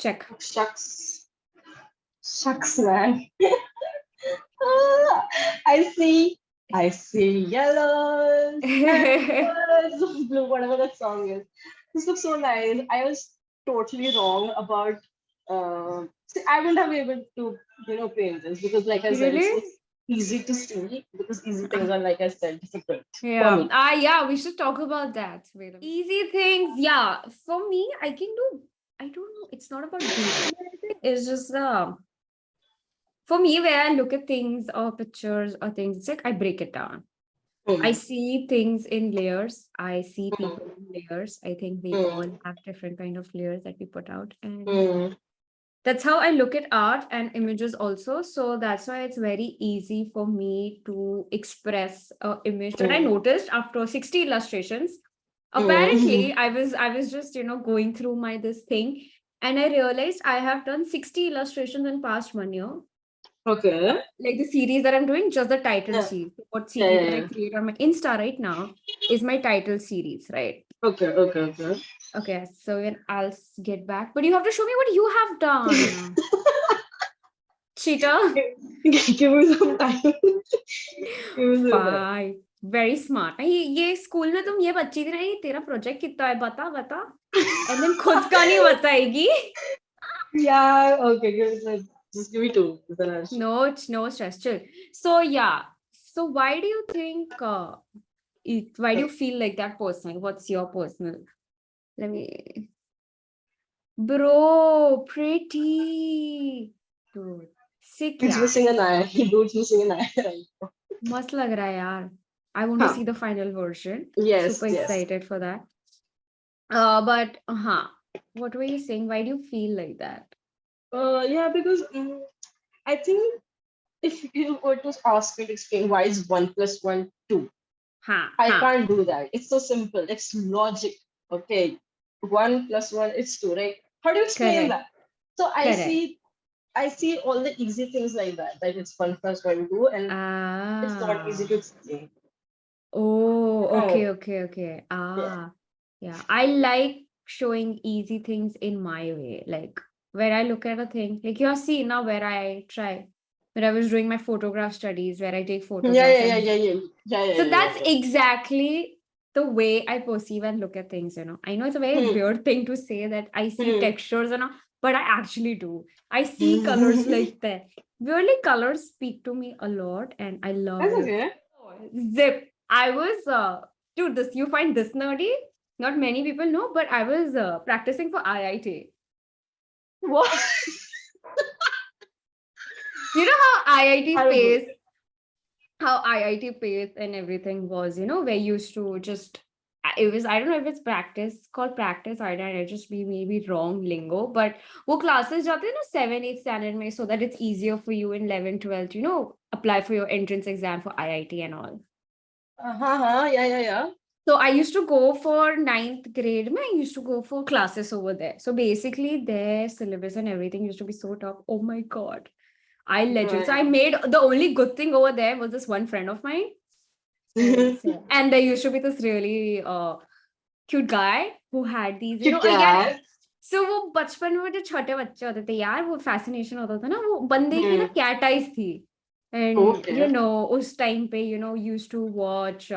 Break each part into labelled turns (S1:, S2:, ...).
S1: Check.
S2: Shucks. Shucks, man. Ah, I see yellows and birds of blue, whatever that song is. This looks so nice. I was totally wrong about. See, I wouldn't have been able to, paint this because, like I said, it's
S1: Really?
S2: so easy to see because easy things are, like I said, difficult for
S1: Yeah.
S2: me.
S1: Yeah, we should talk about that. Wait a minute. Easy things. Yeah. For me, I can do, I don't know. It's not about boosting or anything. It's just for me, where I look at things or pictures or things, it's like I break it down. I
S2: Mm,
S1: see things in layers. I see
S2: mm,
S1: people in layers. I think we all
S2: mm,
S1: have different kind of layers that we put out. And
S2: mm,
S1: that's how I look at art and images also. So that's why it's very easy for me to express an image that I
S2: mm,
S1: noticed after 60 illustrations. Apparently,
S2: mm.
S1: I was just, going through my this thing, and I realized I have done 60 illustrations in past 1 year.
S2: Okay.
S1: Like the series that I'm doing, just the title
S2: Yeah.
S1: series. What
S2: Yeah,
S1: series
S2: yeah,
S1: that I
S2: yeah.
S1: create on my Insta right now is my title series, right?
S2: Okay, okay, okay.
S1: Okay, so then get back. But you have to show me what you have done. Cheater.
S2: Give me some time. Give me some time.
S1: Fine. Very smart. ये school में तुम ये बच्ची थी ना, ये तेरा project कितना है बता बता, and then खुद का नहीं बताएगी.
S2: Yeah, okay, just give me two. Then I'll show.
S1: No stress, chill. So yeah. So why do you think why do you feel like that personally? What's your personal? Let me. Bro, pretty. Dude, sick
S2: He's
S1: yeah.
S2: missing an eye. Dude's missing an eye. Right.
S1: मस्त लग रहा है यार. I want to
S2: Huh.
S1: see the final version.
S2: Yes,
S1: Super
S2: yes.
S1: excited for that. But what were you saying? Why do you feel like that?
S2: Yeah, because I think if you were to ask me to explain why is 1 plus 1 2, I can't do that. It's so simple. It's logic. Okay. 1 plus 1 is 2, right? How do you explain
S1: Correct.
S2: that? So
S1: Correct.
S2: I see all the easy things like that. That it's 1 plus 1 2, and it's not easy to
S1: Ah.
S2: explain.
S1: Oh,
S2: Oh,
S1: okay.
S2: yeah.
S1: Yeah. I like showing easy things in my way. Like where I look at a thing, like you have seen now where I try, when I was doing my photograph studies, where I take
S2: Yeah,
S1: photographs
S2: yeah, yeah,
S1: and
S2: yeah, yeah. Yeah, yeah,
S1: so
S2: yeah,
S1: that's
S2: yeah.
S1: exactly the way I perceive and look at things, I know it's a very
S2: Hmm.
S1: weird thing to say that I see
S2: Hmm.
S1: textures and all, but I actually do. I see colors
S2: That's
S1: like that. Weirdly, colors speak to me a lot and I love it.
S2: okay.
S1: Zip. I was dude, this you find this nerdy? Not many people know, but I was practicing for IIT.
S2: What?
S1: You know how IIT
S2: Horrible.
S1: pays, how IIT pays and everything was, where you used to just it was, I don't know if it's practice called practice, I just be maybe wrong lingo, but wo classes jate na 7 8 standard mein so that it's easier for you in 11 12 apply for your entrance exam for IIT and all.
S2: Yeah, yeah, yeah.
S1: So I used to go for ninth grade. I used to go for classes over there. So basically, their syllabus and everything used to be so tough. Oh my god, I legit. So I
S2: Right.
S1: made the only good thing over there was this one friend of mine, and there used to be this really cute guy who had these,
S2: Cute
S1: यार.
S2: cat.
S1: So वो बचपन में जो छोटे बच्चे होते थे यार, वो fascination होता था ना, वो बंदे की ना
S2: Hmm.
S1: cat eyes थी. And
S2: Okay.
S1: उस टाइम पे used to watch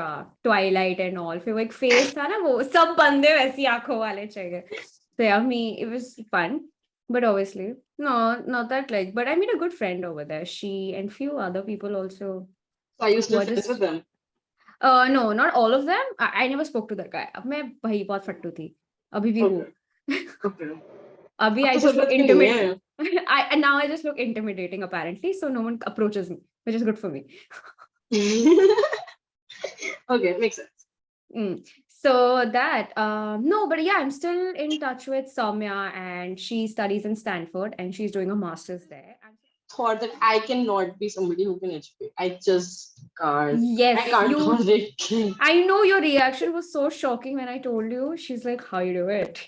S1: Twilight and all. फिर वो एक फेस था ना, वो सब बंदे वैसी आंखों वाले चाहिए. So yeah, it was fun. But obviously, no, not that like, but I made a good friend over there. She and few other people also
S2: So are you
S1: who
S2: still
S1: are
S2: friends with
S1: just
S2: them?
S1: no, not all of them. I never spoke to that guy. अब मैं भाई बहुत फट्टू थी. अभी भी हूँ.
S2: Okay. Okay.
S1: अभी
S2: अब
S1: I
S2: तो
S1: just look
S2: जरूरत भी नहीं
S1: intimate.
S2: है.
S1: And now I just look intimidating apparently, so no one approaches me, which is good for me.
S2: Okay, makes sense.
S1: So that no, but yeah, I'm still in touch with Soumya, and she studies in Stanford, and she's doing a master's there.
S2: Thought that I cannot be somebody who can educate. I just can't. I
S1: Yes,
S2: can't tolerate kids.
S1: I know your reaction was so shocking when I told you. She's like, how you do it?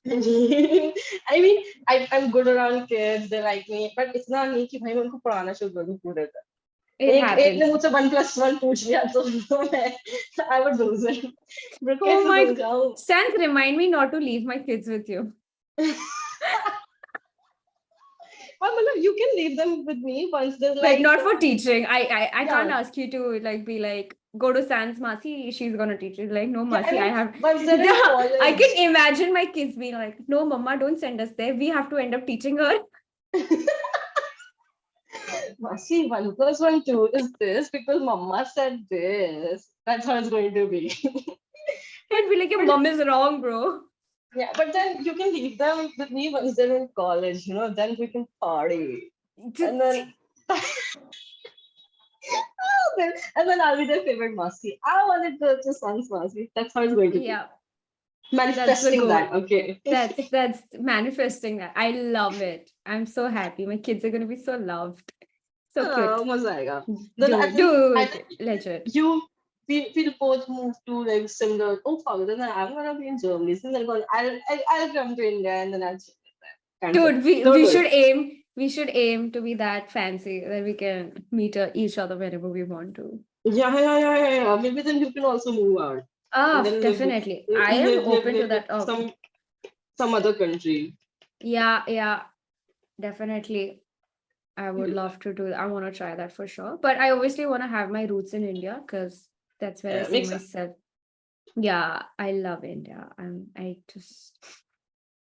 S2: I mean, I'm good around kids. They like me, but it's not me कि भाई मैं उनको पढ़ाना शुरू कर दूँ पूरे दिन.
S1: It
S2: एक ने
S1: happens.
S2: मुझसे 1 plus 1 पूछ लिया तो मैं I would lose it. Bro,
S1: Oh
S2: कैसे
S1: my
S2: समझाऊँ?
S1: Sans, remind me not to leave my kids with you.
S2: you can leave them with me once they're
S1: Like,
S2: like,
S1: not for teaching. I can't
S2: yeah,
S1: ask you to be like, go to Sans Masi, she's gonna teach you. Like, no,
S2: yeah. I
S1: Masi, I
S2: mean,
S1: have.
S2: once they're in
S1: I
S2: college.
S1: can imagine my kids being like, no, Mama, don't send us there. We have to end up teaching her.
S2: See, 1 plus 1 2 is this because Mama said this. That's how it's going to be. but
S1: I'd be like, your
S2: but
S1: mom is wrong, bro.
S2: yeah, but then you can leave them with me once they're in college. Then we can party, and then and then I'll be their favorite Masi. I wanted to son's Masi. That's how it's going to be.
S1: Yeah, that's the
S2: Manifesting that,
S1: goal.
S2: okay.
S1: That's manifesting that. I love it. I'm so happy. My kids are gonna be so loved. So cute.
S2: मजा आएगा. Then
S1: Do it. Legit.
S2: we'll both move to like similar. Oh fuck! Then I'm gonna be in Germany. So then I'll come to India and then I'll chill with that. Kind of.
S1: Dude,
S2: Don't
S1: we
S2: worry.
S1: should aim to be that fancy that we can meet each other whenever we want to.
S2: Yeah. Maybe then you can also move out and then
S1: Definitely. I am open to
S2: live
S1: that.
S2: with some other country.
S1: Yeah, definitely. I would love to do that. I want to try that for sure. But I obviously want to have my roots in India because that's where I
S2: Yeah,
S1: see
S2: makes sense.
S1: myself. Yeah, I love India. I just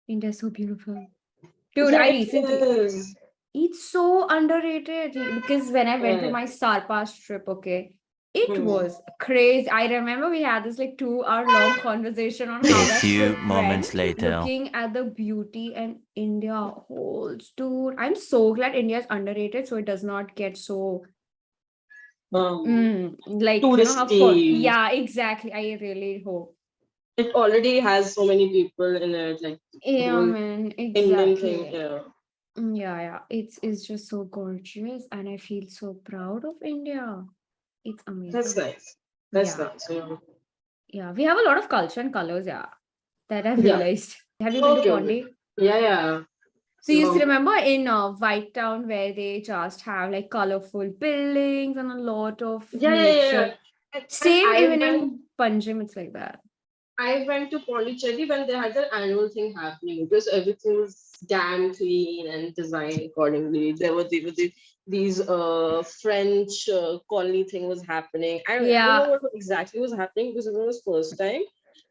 S1: India's so beautiful. Dude,
S2: Yeah,
S1: I
S2: it
S1: recently
S2: is.
S1: it's so underrated because when I went to
S2: Yeah.
S1: my Sarpas trip, okay, it
S2: Hmm.
S1: was crazy. I remember we had this like 2 hour long conversation on how
S3: A
S1: that
S3: few
S1: trip
S3: moments
S1: went,
S3: later.
S1: looking at the beauty and India holds. Dude, I'm so glad India is underrated so it does not get so like how for
S2: Touristy.
S1: yeah, exactly. I really hope.
S2: It already has so many people in it, like the
S1: Yeah,
S2: whole
S1: man,
S2: Indian thing.
S1: exactly.
S2: Yeah,
S1: Yeah. It's just so gorgeous and I feel so proud of India. It's
S2: that's
S1: amazing.
S2: nice. That's
S1: Yeah.
S2: nice. Yeah.
S1: Yeah. We have a lot of culture and colors, yeah. That I've
S2: Yeah.
S1: realized. Have you been to
S2: Okay.
S1: Pondy?
S2: Yeah.
S1: So you
S2: Um,
S1: remember in White Town where they just have like colorful buildings and a lot of
S2: yeah.
S1: nature.
S2: And
S1: Same even in Panjim, it's like that.
S2: I went to Pondicherry when they had their annual thing happening because everything was damn clean and designed accordingly. These French colony thing was happening. I don't know
S1: Yeah.
S2: what exactly was happening because it was first time,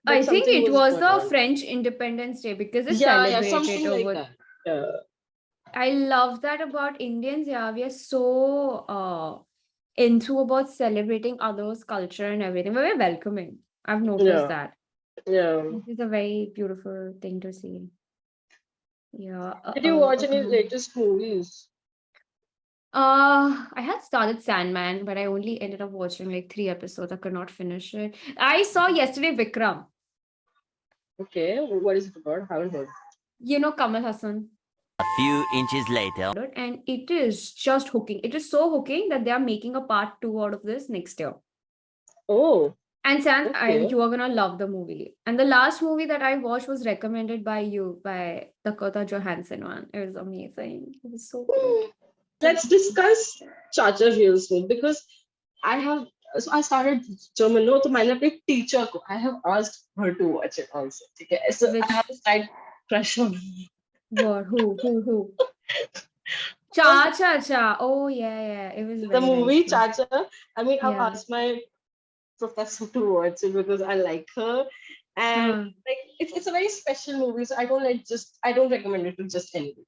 S1: I
S2: but
S1: think
S2: something
S1: it
S2: was
S1: was
S2: going
S1: the
S2: on.
S1: French Independence Day because they
S2: Yeah,
S1: celebrate it
S2: something like
S1: over.
S2: that. Yeah.
S1: I love that about Indians. Yeah, we are so into about celebrating others' culture and everything. But we're welcoming. I've noticed
S2: Yeah.
S1: that.
S2: Yeah.
S1: It is a very beautiful thing to see. Yeah.
S2: Did you watch any latest movies?
S1: I had started Sandman, but I only ended up watching like 3 episodes. I could not finish it. I saw yesterday Vikram.
S2: Okay, what is it about? Haven't heard.
S1: You know Kamal Hassan.
S3: A few inches later.
S1: And it is just hooking. It is so hooking that they are making a part 2 out of this next year.
S2: Oh,
S1: And Sans,
S2: okay.
S1: you are gonna love the movie. And the last movie that I watched was recommended by you, by Dakota Johansson one. It was amazing. It was so good.
S2: Let's discuss Chacha real soon because I have I started German. No, तो मैंने अपने teacher को I have asked her to watch it also. Okay, so I have
S1: Which
S2: a slight crush on her.
S1: what? Who? Cha Cha Cha. Oh yeah. It was
S2: The
S1: very
S2: movie
S1: sweet.
S2: Chacha. I mean, I've
S1: Yeah.
S2: asked my professor to watch it because I like her, and like it's a very special movie. So I don't recommend it to just anybody.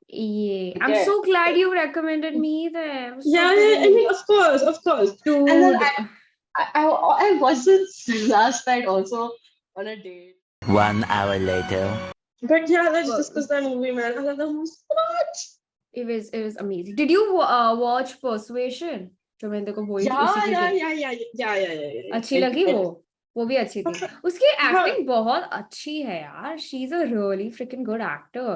S1: Yeah. I'm
S2: Okay.
S1: so glad you recommended me there. It was so
S2: Yeah, I
S1: cool.
S2: mean, of course. And then
S1: Dude.
S2: I watched it last night also on a date.
S3: 1 hour later.
S2: But yeah, let's
S1: uh,
S2: discuss that movie, man. I love that movie so much.
S1: it was amazing. Did you watch Persuasion? जो मैंने तेरे को बोली थी उसी की थी.
S2: Yeah.
S1: अच्छी लगी वो भी अच्छी थी. उसकी
S2: हाँ,
S1: एक्टिंग बहुत अच्छी है यार. She's a really freaking good actor.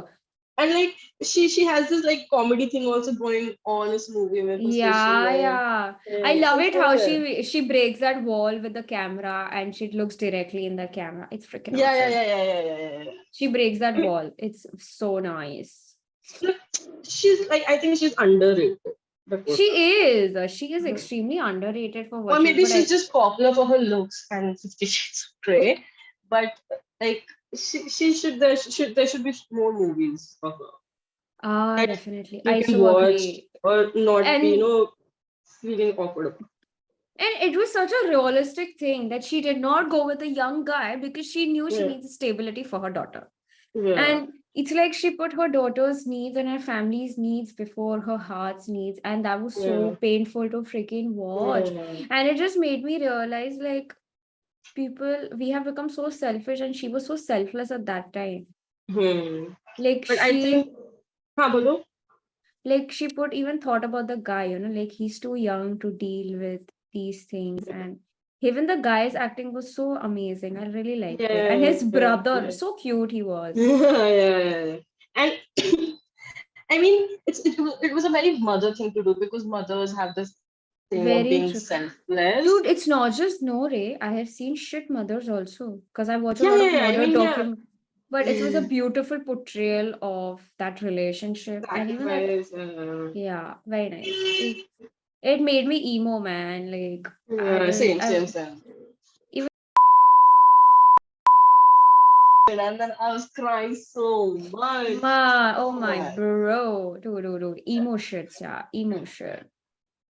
S2: and like she has this like comedy thing also going on in this movie with Persuasion.
S1: Yeah. I love it
S2: So
S1: how
S2: good.
S1: she breaks that wall with the camera and she looks directly in the camera. It's freaking
S2: Yeah.
S1: awesome. She breaks that wall. It's so nice.
S2: Like, she's like I think she's underrated.
S1: She is. She is extremely underrated for what
S2: Or
S1: she is.
S2: maybe
S1: But
S2: she's just popular for her looks and 50 Shades of Grey. But like she should there should be more movies of her.
S1: Ah,
S2: that
S1: definitely.
S2: you
S1: I
S2: can
S1: so
S2: watch
S1: agree.
S2: or not be,
S1: And
S2: feeling awkward.
S1: it was such a realistic thing that she did not go with a young guy because she knew she
S2: Yeah,
S1: needs stability for her daughter.
S2: yeah,
S1: And it's like she put her daughter's needs and her family's needs before her heart's needs. And that was
S2: yeah,
S1: so painful to freaking watch.
S2: yeah.
S1: And it just made me realize like people, we have become so selfish, and she was so selfless at that time.
S2: Hmm.
S1: Like
S2: But I
S1: she
S2: think, हाँ बोलो.
S1: like she put even thought about the guy, like he's too young to deal with these things. And even the guy's acting was so amazing. I really liked it. And
S2: Yeah,
S1: his
S2: yeah,
S1: brother,
S2: yeah.
S1: so cute he was.
S2: Yeah, yeah, yeah. And I mean, it was a very mother thing to do because mothers have this thing of
S1: Very
S2: being
S1: true.
S2: selfless.
S1: Dude, it's not just no Ray. I have seen shit mothers also because I watch a
S2: Yeah,
S1: lot
S2: yeah,
S1: of
S2: yeah. I
S1: mother
S2: mean, yeah,
S1: document. But it was a beautiful portrayal of that relationship. And even that,
S2: sacrifice.
S1: yeah, very nice. It made me emo, man. Like
S2: Yeah, same,
S1: I
S2: same, same.
S1: even
S2: And then I was crying so much,
S1: oh
S2: so
S1: my
S2: much.
S1: bro, dude, emo shits, yeah, emo shit.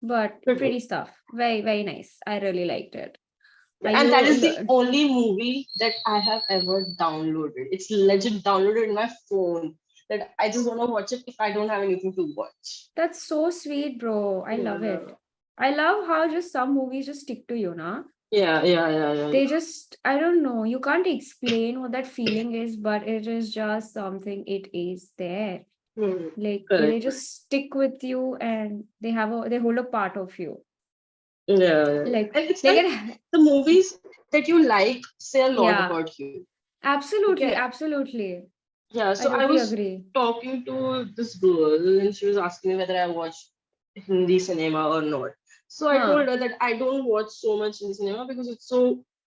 S1: But pretty stuff. Very, very nice. I really liked it. Are
S2: And
S1: you
S2: that is the only movie that I have ever downloaded. It's legit downloaded in my phone. That I just want to watch it if I don't have anything to watch.
S1: That's so sweet, bro. I love
S2: Yeah,
S1: it. I love how just some movies just stick to you, nah?
S2: yeah, yeah, yeah, yeah,
S1: They
S2: yeah.
S1: just, I don't know, you can't explain what that feeling is, but it is just something, it is there.
S2: Hmm.
S1: Like they
S2: Correct.
S1: just stick with you, and they hold a part of you.
S2: Yeah, yeah.
S1: Like
S2: And it's
S1: they
S2: like
S1: get,
S2: the movies that you like say a lot
S1: yeah,
S2: about you.
S1: absolutely,
S2: Okay.
S1: absolutely.
S2: Yeah,
S1: I
S2: so I
S1: totally
S2: was
S1: agree.
S2: talking to this girl and she was asking me whether I watch Hindi cinema or not. So I
S1: Huh,
S2: told her that I don't watch so much Hindi cinema because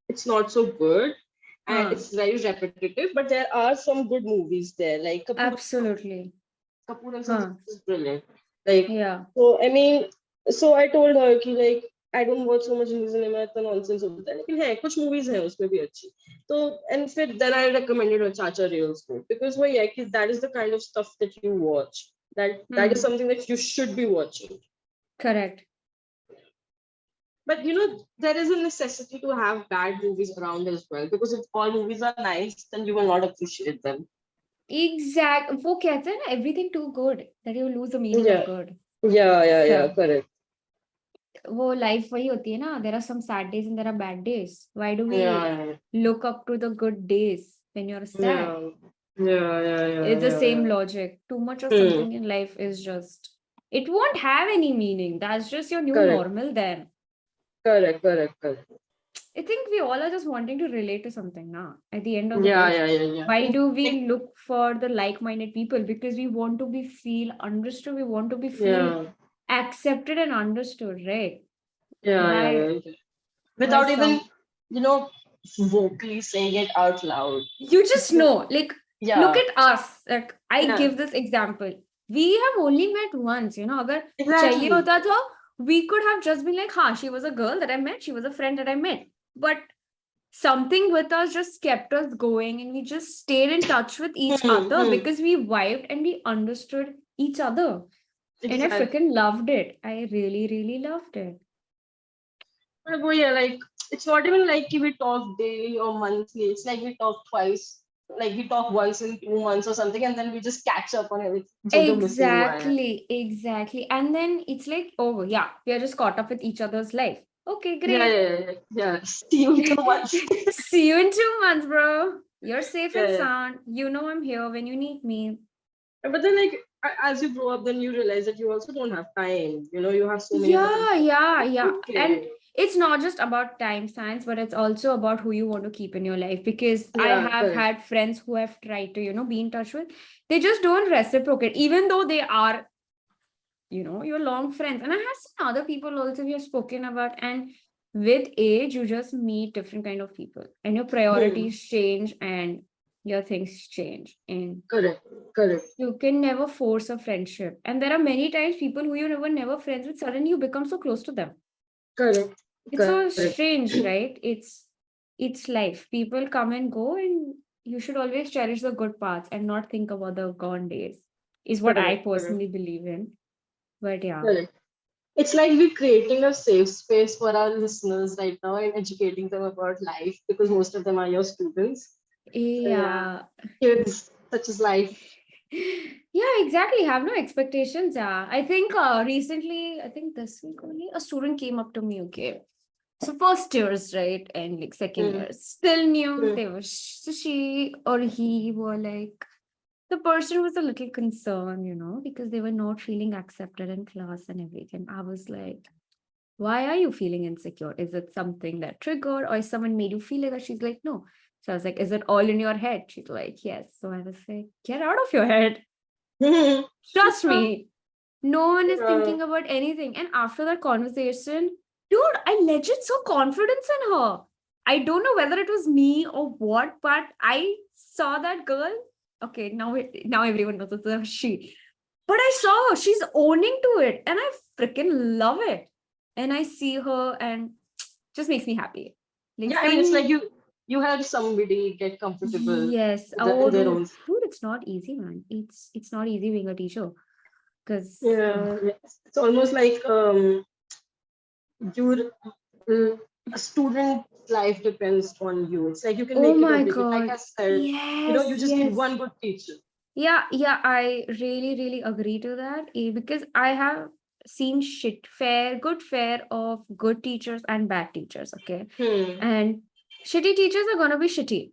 S2: it's not so good and
S1: huh,
S2: it's very repetitive. But there are some good movies there, like
S1: absolutely.
S2: Kapoor and Sons
S1: Huh,
S2: is brilliant. Like,
S1: yeah,
S2: so I mean, so I told her कि like I don't watch so much Hindi cinema, इतना nonsense होता है. लेकिन है कुछ movies हैं उसमें भी अच्छी. So and फिर then I recommended her Chacha Reels को because वही है कि that is the kind of stuff that you watch. That is
S1: hmm,
S2: something that you should be watching.
S1: correct.
S2: But there is a necessity to have bad movies around as well because if all movies are nice, then you will not appreciate them.
S1: Exact. वो कहते हैं ना, everything too good that you lose the meaning of
S2: Yeah,
S1: good.
S2: yeah, yeah,
S1: So
S2: yeah, correct.
S1: वो life वही होती है ना. There are some sad days and there are bad days. Why do we
S2: Yeah,
S1: look up to the good days when you're sad?
S2: yeah, yeah, yeah, yeah,
S1: It's the
S2: yeah,
S1: same
S2: yeah.
S1: logic. Too much of
S2: Hmm.
S1: something in life is just, it won't have any meaning. That's just your new
S2: Correct,
S1: normal then.
S2: correct, correct, correct.
S1: I think we all are just wanting to relate to something now at the end of the
S2: Yeah,
S1: day.
S2: yeah, yeah, yeah.
S1: Why do
S2: Like,
S1: we look for the like-minded people? Because we want to be feel understood. We want to be feel
S2: yeah,
S1: accepted and understood, right?
S2: yeah,
S1: By
S2: yeah, yeah.
S1: by
S2: Without even,
S1: some,
S2: you know, vocally saying it out loud.
S1: you just
S2: You,
S1: know, like, look
S2: yeah,
S1: at us. Like, I
S2: yeah,
S1: give this example. We have only met once, अगर चाहिए
S2: exactly.
S1: होता तो we could have just been like, हाँ, she was a girl that I met, she was a friend that I met. But something with us just kept us going, and we just stayed in touch with each
S2: Hmm,
S1: other
S2: hmm,
S1: because we vibed and we understood each other. And I
S2: exactly.
S1: freaking loved it. I really, really loved it.
S2: But boy, yeah, like it's not even like we talk daily or monthly. It's like we talk twice. Like we talk once in 2 months or something, and then we just catch up on everything. जो missing हुआ है.
S1: Exactly. And then it's like, oh, yeah, we are just caught up with each other's life. Okay,
S2: Yeah,
S1: great.
S2: yeah, yeah, yeah. See you in 2 months.
S1: See you in 2 months, bro. You're safe
S2: Yeah,
S1: and
S2: yeah.
S1: sound. You know I'm here when you need me.
S2: But then, like, as you grow up, then you realize that you also don't have time. You have so many other things.
S1: Yeah. And
S2: Okay.
S1: it's not just about time science, but it's also about who you want to keep in your life. Because I
S2: Yeah,
S1: have
S2: correct.
S1: had friends who have tried to, be in touch with. They just don't reciprocate, even though they are, your long friends. And I have seen other people also we have spoken about. And with age, you just meet different kind of people, and your
S2: Hmm.
S1: priorities change, and your things change. And
S2: Correct. Correct.
S1: you can never force a friendship. And there are many times people who you never friends with, suddenly you become so close to them.
S2: Correct.
S1: It's so
S2: Correct.
S1: strange, right? It's life. People come and go, and you should always cherish the good parts and not think about the gone days. is what I
S2: Correct, correct,
S1: personally believe in. But yeah.
S2: correct. It's like we're creating a safe space for our listeners right now and educating them about life because most of them are your students. So yeah,
S1: Yeah.
S2: kids, such as life.
S1: Yeah, exactly. Have no expectations. Yeah. I think recently, I think this week only, a student came up to me, okay. So first years, right? And like second
S2: Hmm,
S1: years, still new.
S2: hmm,
S1: They were so she or he were like the person was a little concerned, because they were not feeling accepted in class and everything. I was like, why are you feeling insecure? Is it something that triggered or someone made you feel like that? She's like, no. So I was like, is it all in your head? She's like, yes. So I was like, get out of your head.
S2: hmm.
S1: Trust me. No one is
S2: uh,
S1: thinking about anything. And after that conversation, dude, I legit saw confidence in her. I don't know whether it was me or what, but I saw that girl. Okay, now everyone knows it's a she. But I saw her. She's owning to it. And I freaking love it. And I see her and just makes me happy. Like
S2: yeah, I mean, it's like
S1: seeing,
S2: you help somebody get comfortable
S1: yes,
S2: in
S1: oh
S2: their
S1: dude,
S2: own.
S1: dude, it's not easy, man. It's not easy being a teacher. Because
S2: Yeah, it's almost like your a student life depends on you. It's like you can
S1: oh
S2: make it or
S1: my
S2: break it. Like
S1: God.
S2: I said,
S1: Yes,
S2: you just need
S1: yes.
S2: one good teacher.
S1: Yeah, yeah, I really, really agree to that. Because I have seen good fare of good teachers and bad teachers, okay?
S2: Hmm.
S1: And shitty teachers are gonna be shitty.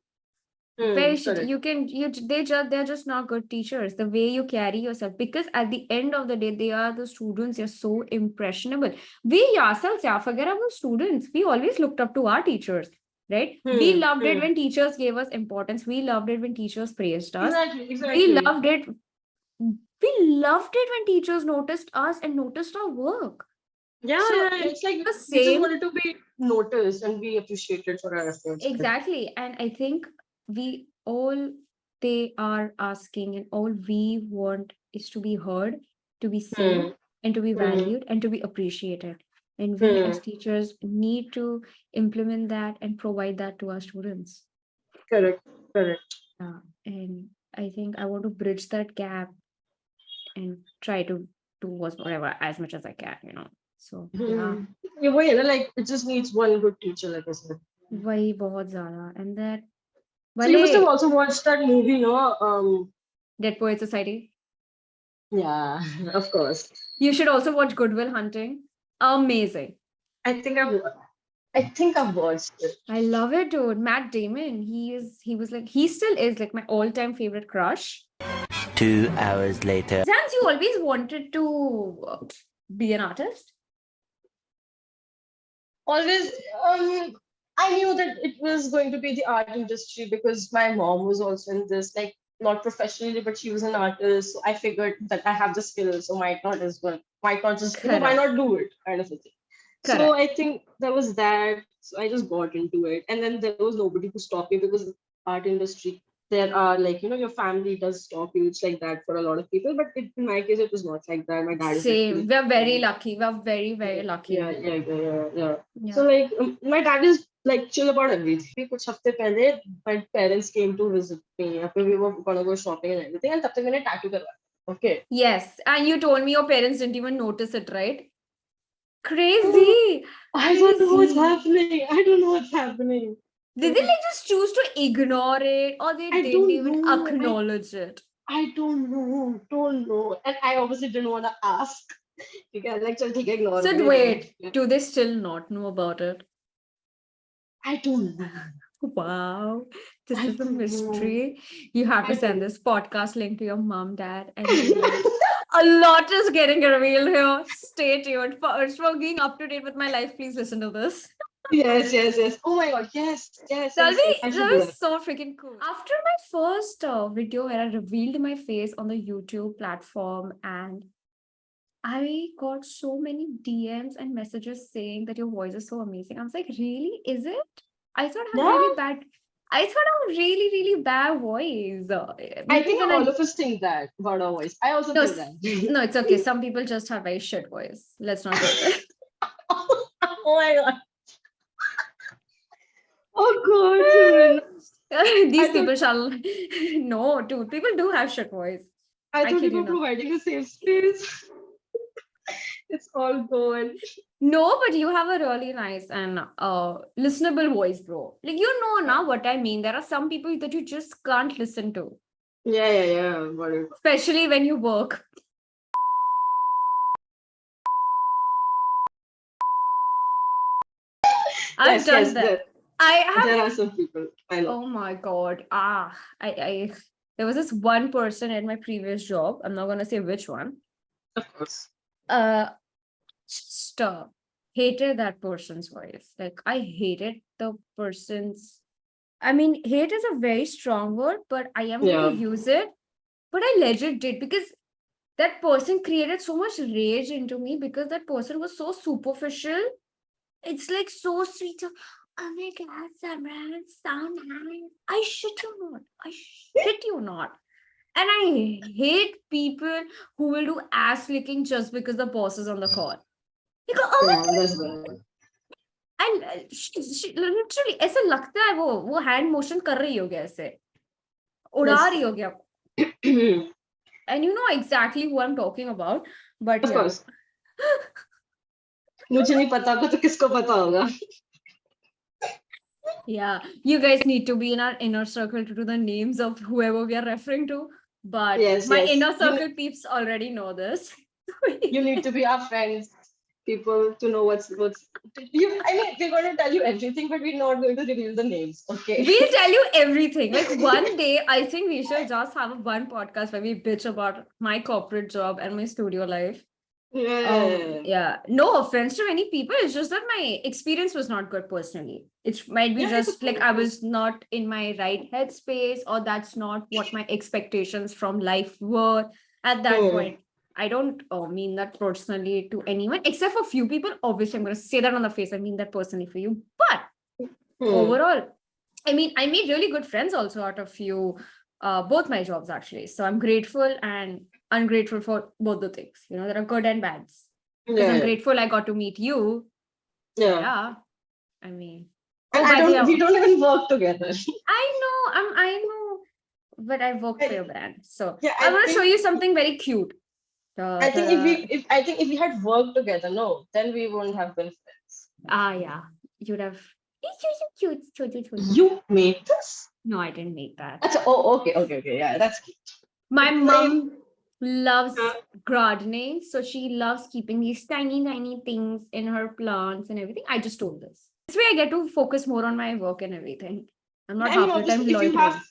S1: Very
S2: Hmm.
S1: shitty.
S2: Correct.
S1: They're just not good teachers. The way you carry yourself, because at the end of the day, they are the students. You're so impressionable. We ourselves, yeah, forget about students. We always looked up to our teachers, right? We
S2: Hmm.
S1: loved it
S2: Hmm.
S1: when teachers gave us importance. We loved it when teachers praised us.
S2: Exactly.
S1: We
S2: Exactly.
S1: loved it. We loved it when teachers noticed us and noticed our work.
S2: Yeah,
S1: So
S2: yeah, yeah.
S1: it's
S2: It's like
S1: the
S2: we just
S1: same.
S2: wanted to be noticed and be appreciated for our efforts.
S1: Exactly. And I think we all they are asking and all we want is to be heard, to be
S2: Hmm.
S1: seen, and to be
S2: Hmm.
S1: valued and to be appreciated. And we
S2: Hmm.
S1: as teachers need to implement that and provide that to our students.
S2: Correct. Correct.
S1: Yeah. And I think I want to bridge that gap and try to do whatever as much as I can. So yeah,
S2: Hmm. Yeah, well, like it just needs one good teacher, like I said.
S1: वही बहुत ज़्यादा and that
S2: So you
S1: भले
S2: must have also watched that movie, no?
S1: Dead Poet Society.
S2: Yeah, of course.
S1: You should also watch Goodwill Hunting. Amazing.
S2: I think I've, I think I've watched it.
S1: I love it, dude. Matt Damon. He still is like my all-time favorite crush.
S3: 2 hours later.
S1: Sans, you always wanted to be an artist?
S2: Always, I knew that it was going to be the art industry because my mom was also in this, like not professionally, but she was an artist. So I figured that I have the skills, so might not as well, might not just, why
S1: Correct.
S2: not do it, kind of a thing. So
S1: Correct.
S2: I think there was that. So I just got into it, and then there was nobody to stop me because art industry. There are like your family does stop you. It's like that for a lot of people, but in my case, it was not like that. My dad is
S1: Same.
S2: actually
S1: We're very lucky. We're very, very
S2: yeah,
S1: lucky.
S2: yeah, yeah, yeah, yeah. So
S1: Yeah.
S2: like my dad is like chill about everything. कुछ हफ्ते पहले my parents came to visit me. After we were gonna go shopping and everything, and तब तक मैंने tattoo करवाया. Okay.
S1: Yes. And you told me your parents didn't even notice it, right?
S2: Oh,
S1: Crazy.
S2: I don't know what's
S1: Crazy.
S2: happening. I don't know what's happening.
S1: Did they like just choose to ignore it or they
S2: I
S1: didn't
S2: don't
S1: even
S2: know.
S1: acknowledge it?
S2: I don't know. Don't know. And I obviously didn't want to ask. Okay, like चल ठीक है ignore
S1: So
S2: करिए ignore
S1: wait,
S2: करिए.
S1: do they still not know about it?
S2: I don't know.
S1: Wow, this
S2: I
S1: is a
S2: don't know.
S1: mystery. You have to
S2: I
S1: send
S2: don't.
S1: this podcast link to your mom, dad, and be like, a lot is getting revealed here. Stay tuned. For being up to date with my life, please listen to this.
S2: Yes, yes, yes. Oh my God. Yes, yes,
S1: That'll
S2: yes,
S1: be
S2: yes. I should do
S1: that'll be
S2: that.
S1: so freaking cool. After my first video where I revealed my face on the YouTube platform, and I got so many DMs and messages saying that your voice is so amazing. I was like, really? Is it? I thought I have
S2: Yeah,
S1: really bad. I thought I have really, really bad voice.
S2: I
S1: Maybe
S2: think
S1: when
S2: all
S1: I
S2: of us think that about our voice. I also
S1: no,
S2: think that.
S1: no, it's okay. Some people just have very shit voice. Let's not go there.
S2: Oh my God. Oh God, Simran.
S1: These
S2: I don't.
S1: people shall no, dude. People do have shit voice.
S2: I
S1: I
S2: thought you
S1: kid you
S2: were
S1: not.
S2: providing a safe space. It's all gone.
S1: No, but you have a really nice and listenable voice, bro. Like, you know now what I mean. There are some people that you just can't listen to,
S2: Yeah. Whatever.
S1: especially when you work. I've done
S2: Yes,
S1: that. I
S2: there
S1: have.
S2: are some people. I know.
S1: Oh my God. I there was this one person at my previous job. I'm not gonna say which one.
S2: Of course.
S1: Uh, just hated that person's voice. Like, I hated the person's. I mean, hate is a very strong word, but I am going to
S2: Yeah.
S1: use it. But I legit did, because that person created so much rage into me, because that person was so superficial. It's like so sweet. Oh my God, Samran, sound nice. I shit you not. I shit you not. And I hate people who will do ass licking just because the boss is on the call. You go, oh my
S2: Yeah,
S1: God.
S2: that's bad.
S1: And she literally ऐसे लगता है वो hand motion कर रही होगी ऐसे उड़ा
S2: That's
S1: रही होगी आपको.
S2: of
S1: And you know exactly who I'm talking about. But yeah.
S2: course. मुझे नहीं पता आपको तो किसको पता होगा.
S1: Yeah, you guys need to be in our inner circle to do the names of whoever we are referring to. But
S2: Yes.
S1: my inner
S2: You
S1: circle peeps already know this.
S2: need to be our friends, people, to know what's you. I mean, we're going to tell you everything, but we're not going to reveal the names. Okay.
S1: We'll tell you everything. Like, one day, I think we should just have a one podcast where we bitch about my corporate job and my studio life.
S2: Yeah.
S1: No offense to any people. It's just that my experience was not good personally. It might be
S2: Yeah, it's
S1: just like I
S2: okay.
S1: was not in my right headspace, or that's not what my expectations from life were at that
S2: Hmm.
S1: point. I don't mean that personally to anyone, except for few people. Obviously, I'm going to say that on the face. I mean that personally for you. But overall, I mean, I made really good friends also out of few, both my jobs actually. So I'm grateful and ungrateful for both the things. You know, there are good and bads. Because I'm
S2: Yeah.
S1: grateful I got to meet you. So
S2: Yeah.
S1: yeah, I mean,
S2: And
S1: oh, by the
S2: we
S1: way,
S2: don't even work together.
S1: I know, but I worked for
S2: I,
S1: your brand. So
S2: yeah,
S1: I want to show you something very cute.
S2: I think
S1: Ta-da.
S2: if we had worked together, no, then we wouldn't have been friends.
S1: Yeah, you'd have. It's so cute, so cute, so cute.
S2: You made this?
S1: No, I didn't make that.
S2: Okay. Yeah, that's cute.
S1: My
S2: It's like,
S1: mom loves
S2: uh,
S1: gardening, so she loves keeping these tiny things in her plants and everything. I just told this. This way I get to focus more on my work and everything. I'm not
S2: I mean,
S1: half the time
S2: obviously, if you have,
S1: loitering.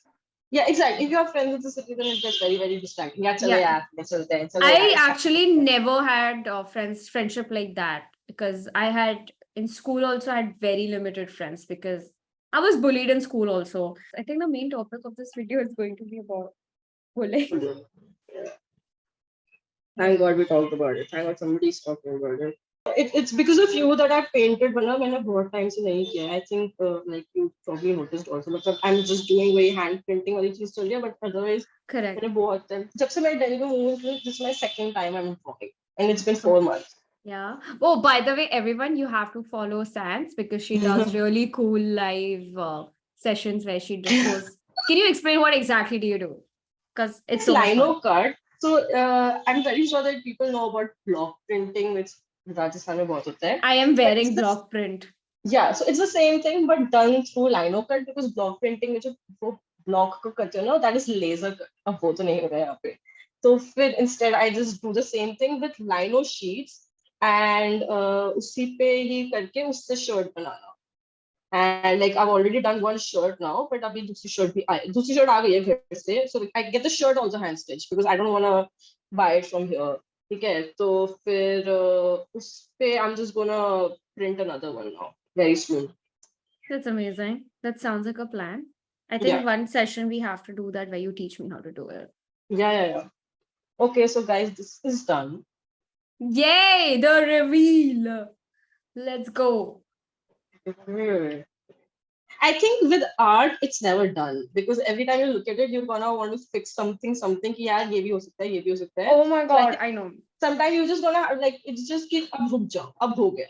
S2: yeah, exactly. If you have friends with the city, then it gets very distracting. Yeah, chalo,
S1: Yeah.
S2: chalo,
S1: I
S2: yeah,
S1: actually never had friendship like that, because I had in school also had very limited friends, because I was bullied in school also. I think the main topic of this video is going to be about bullying.
S2: Yeah. Thank God we talked about it. Thank God somebody's talking about it. It's because of you that I've painted, but now मैंने बहुत time से नहीं किया. I think like you probably noticed also. मतलब I'm just doing वही hand printing वाली चीज चल रही है, but otherwise
S1: Correct.
S2: मैंने बहुत time. जब से मैं Delhi में moved हुई, this is my second time I'm drawing, and it's been 4 months.
S1: Yeah. Oh, by the way, everyone, you have to follow Sans, because she does really cool live sessions where she just shows. Can you explain what exactly do you do? Because it's
S2: It's
S1: so much fun.
S2: lino cut. So I'm very sure that people know about block printing, which Rajasthan में बहुत होता है.
S1: I am
S2: But
S1: wearing
S2: it's
S1: block print.
S2: yeah, so it's the same thing but done through lino cut, because block printing में जो वो block को करते हो ना, that is laser cut. अब वो तो नहीं हो रहा है यहाँ पे. तो फिर instead I just do the same thing with lino sheets and उसी पे ही करके उससे shirt banana. And like I've already done one shirt now, but अभी दूसरी shirt आ गई है घर से, so I get the shirt also hand stitched because I don't want to buy it from here. ठीक है, तो फिर उस पे I'm just gonna print another one now very soon.
S1: That's amazing. That sounds like a plan. I think
S2: Yeah.
S1: one session we have to do that where you teach me how to do it.
S2: Yeah. Okay, so guys, this is done.
S1: Yay! The reveal. Let's go.
S2: I think with art, it's never done because every time you look at it, you're gonna want to fix something कि यार ये भी हो सकता है, ये भी हो सकता है.
S1: Oh my
S2: So I
S1: God,
S2: think
S1: I know.
S2: sometimes you just gonna like it's just कि अब रुक जाओ, अब हो गया.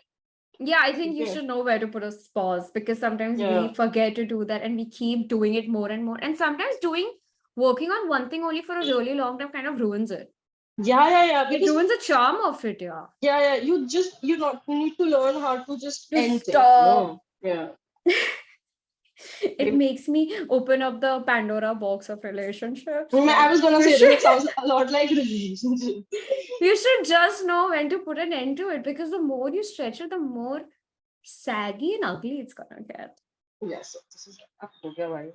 S1: Yeah, I think you
S2: Okay.
S1: should know where to put a pause, because sometimes
S2: Yeah.
S1: we forget to do that and we keep doing it more and more. And sometimes doing working on one thing only for a really long time kind of ruins it.
S2: Yeah.
S1: It
S2: Because
S1: ruins the charm of it, yeah.
S2: yeah. You not you need to learn how to just
S1: To
S2: end things.
S1: stop.
S2: No. Yeah.
S1: It makes me open up the Pandora box of relationships.
S2: I
S1: Like,
S2: was gonna
S1: you
S2: say this.
S1: should
S2: It sounds a lot like relationship.
S1: you should just know when to put an end to it, because the more you stretch it, the more saggy and ugly it's gonna get.
S2: Yes, this is okay, bhai.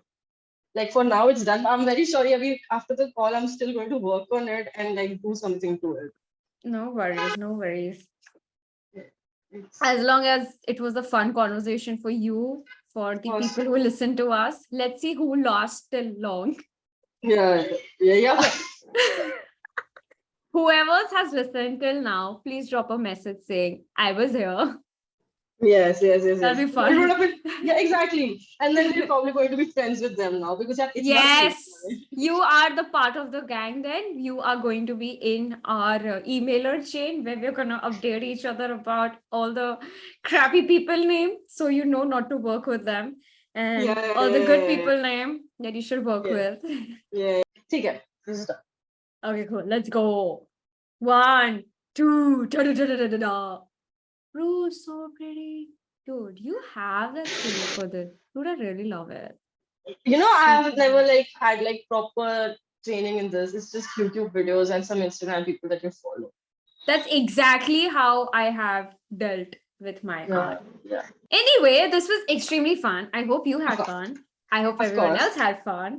S2: Like for now, it's done. I'm very sorry. After the call, I'm still going to work on it and like do something to it.
S1: No worries, no worries.
S2: It's,
S1: As long as it was a fun conversation for you, for the
S2: was,
S1: people who listen to us, let's see who lasts till long.
S2: yeah.
S1: Whoever has listened till now, please drop a message saying, I was here.
S2: Yes.
S1: That'll be
S2: It would
S1: fun.
S2: have been, yeah, exactly. And then we're probably going to be friends with them now because yeah, it's not safe.
S1: Yes, you are the part of the gang then. You are going to be in our emailer chain where we're going to update each other about all the crappy people name, so you know not to work with them, and all the good
S2: Yeah.
S1: people name that you should work
S2: Yeah.
S1: with.
S2: Yeah. Take it. This is done.
S1: Okay, cool. Let's go. 1, 2, da da da da da da da. Bro, so pretty. Dude, you have that skill for this. Dude, I really love it. So
S2: I've never like had like proper training in this. It's just YouTube videos and some Instagram people that you follow.
S1: that's exactly how I have dealt with my art.
S2: Yeah.
S1: Anyway, this was extremely fun. I hope you had
S2: Of
S1: fun. I hope
S2: of
S1: everyone
S2: course.
S1: else had fun.